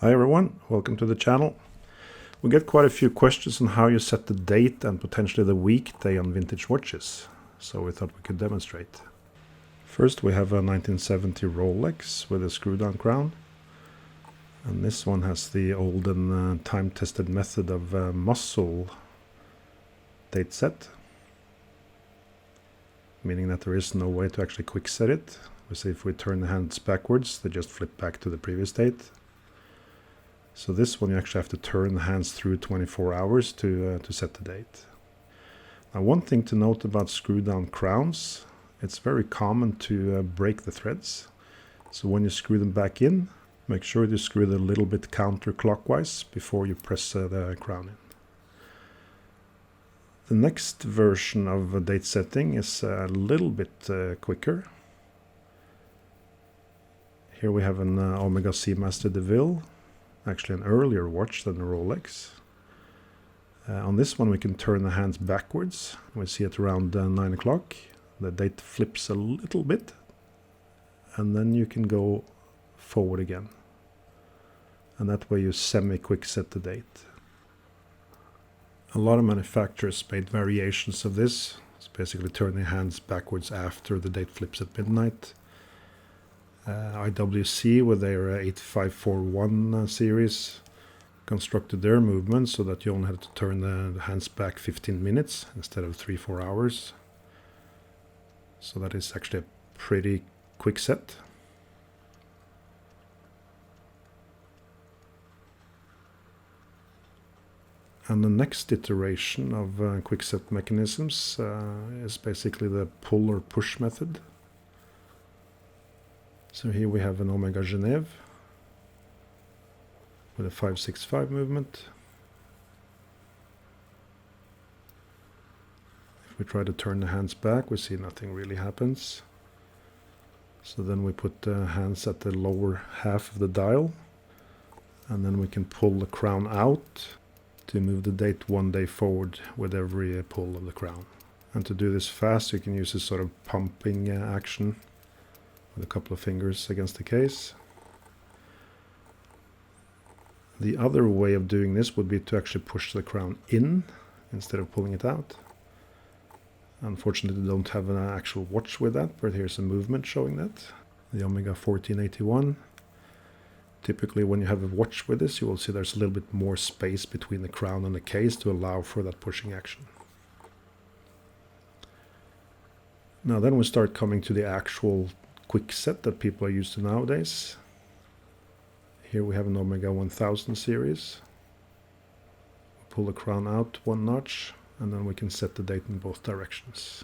Hi everyone, welcome to the channel. We get quite a few questions on how you set the date and potentially the weekday on vintage watches, so we thought we could demonstrate. First we have a 1970 Rolex with a screw-down crown, and this one has the old and time-tested method of muscle date set, meaning that there is no way to actually quick set it. We say if we turn the hands backwards, they just flip back to the previous date. So this one you actually have to turn the hands through 24 hours to set the date. Now one thing to note about screw-down crowns, it's very common to break the threads. So when you screw them back in, make sure you screw it a little bit counterclockwise before you press the crown in. The next version of date setting is a little bit quicker. Here we have an Omega Seamaster Deville. Actually an earlier watch than the Rolex. On this one we can turn the hands backwards. We see it around 9 o'clock. The date flips a little bit and then you can go forward again. And that way you semi-quick set the date. A lot of manufacturers made variations of this. It's basically turning hands backwards after the date flips at midnight. IWC with their 8541 series constructed their movement so that you only have to turn the hands back 15 minutes instead of 3-4 hours. So that is actually a pretty quick set. And the next iteration of quick set mechanisms is basically the pull or push method. So here we have an Omega Genève with a 565 movement. If we try to turn the hands back, we see nothing really happens. So then we put the hands at the lower half of the dial, and then we can pull the crown out to move the date 1 day forward with every pull of the crown. And to do this fast, you can use this sort of pumping action with a couple of fingers against the case. The other way of doing this would be to actually push the crown in instead of pulling it out. Unfortunately, I don't have an actual watch with that, but here's a movement showing that. The Omega 1481. Typically when you have a watch with this, you will see there's a little bit more space between the crown and the case to allow for that pushing action. Now then we start coming to the actual quick set that people are used to nowadays. Here we have an Omega 1000 series. Pull the crown out 1 notch and then we can set the date in both directions.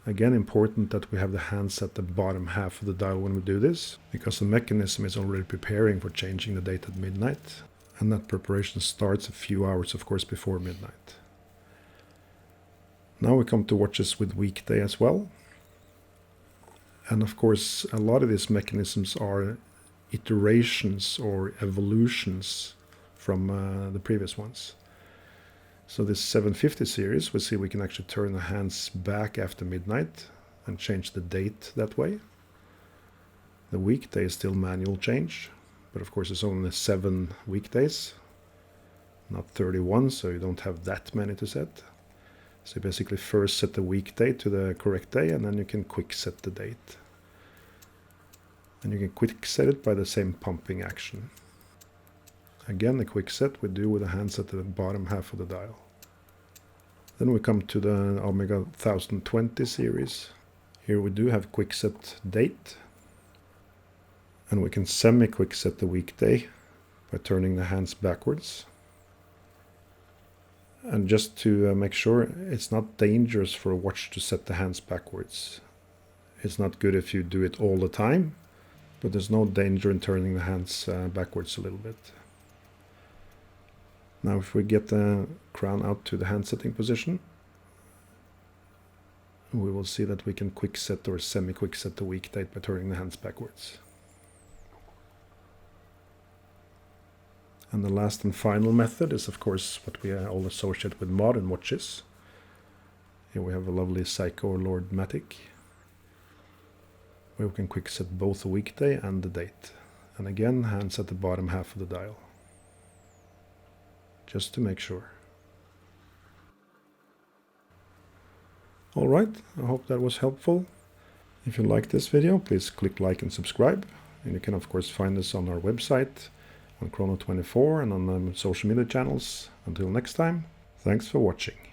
Again, important that we have the hands at the bottom half of the dial when we do this, because the mechanism is already preparing for changing the date at midnight, and that preparation starts a few hours of course before midnight. Now we come to watches with weekday as well. And of course, a lot of these mechanisms are iterations or evolutions from the previous ones. So this 750 series, we see we can actually turn the hands back after midnight and change the date that way. The weekday is still manual change, but of course it's only 7 weekdays, not 31, so you don't have that many to set. So you basically first set the weekday to the correct day and then you can quick set the date. And you can quick set it by the same pumping action. Again, the quick set we do with the hands at the bottom half of the dial. Then we come to the Omega 1020 series. Here we do have quick set date. And we can semi-quick set the weekday by turning the hands backwards. And just to make sure, it's not dangerous for a watch to set the hands backwards. It's not good if you do it all the time, but there's no danger in turning the hands backwards a little bit. Now if we get the crown out to the hand setting position, we will see that we can quick set or semi-quick set the weekday by turning the hands backwards. And the last and final method is of course what we all associate with modern watches. Here we have a lovely Psycho Lord Matic, where we can quick set both the weekday and the date. And again, hands at the bottom half of the dial. just to make sure. Alright, I hope that was helpful. If you liked this video, please click like and subscribe. And you can of course find us on our website, on Chrono24, and on social media channels. Until next time, thanks for watching.